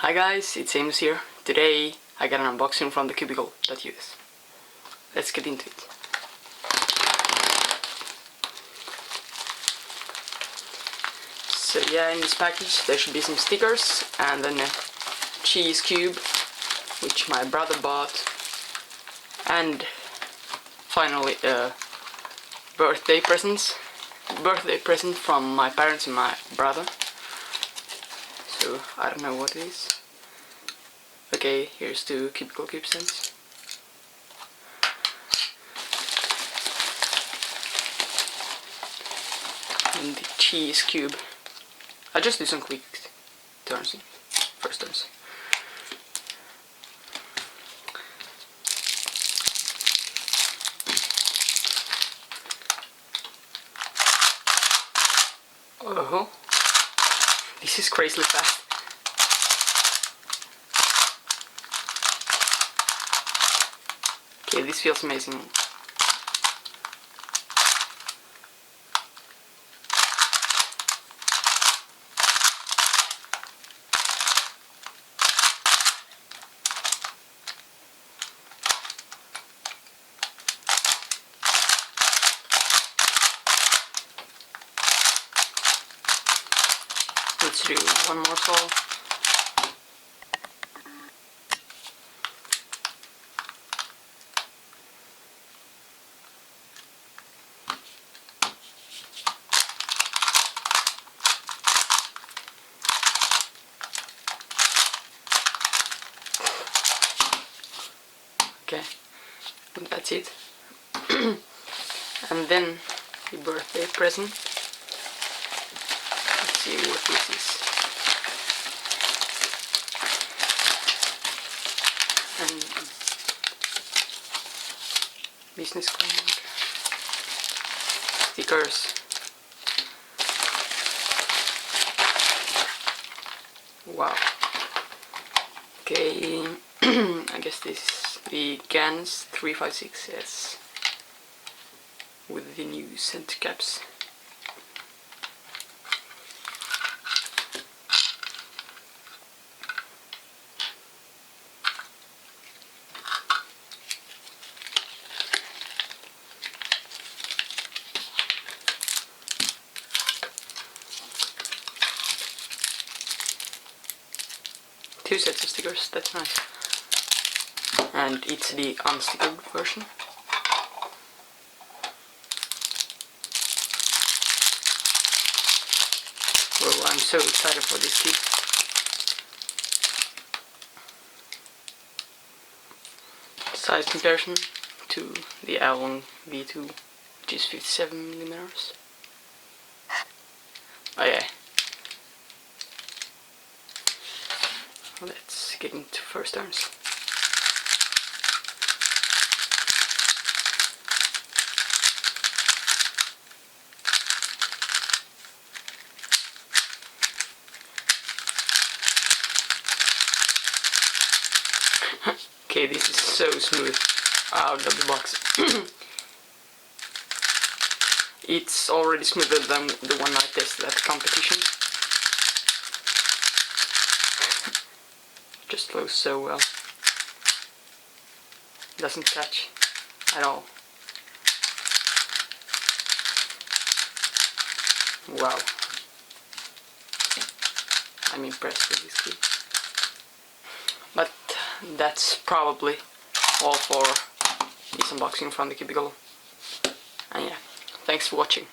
Hi guys, it's Amos here. Today I got an unboxing from the cubicle.us. Let's get into it. So yeah, in this package there should be some stickers and then a QiYi Skewb, which my brother bought, and finally a birthday present from my parents and my brother. So I don't know what it is. Okay, here's two cubicle keep stands. And the QiYi Skewb. I'll just do some quick turns, first turns. Oh, this is crazily fast. Okay, this feels amazing. Let's do one more solve. Okay, and that's it. And then the birthday present. Let's see what this is. And business card, stickers. Wow. Okay, I guess this is the Gans 356S with the new scent caps. Two sets of stickers, that's nice. And it's the unstickered version. Well, I'm so excited for this kit. Size comparison to the Allen V2, which is 57mm. Oh yeah. Let's get into first turns. Okay, this is so smooth out of the box. It's already smoother than the one I tested at the competition. Just flows so well. Doesn't catch at all. Wow. I'm impressed with this kit. But that's probably all for this unboxing from the cubicle. And yeah, thanks for watching.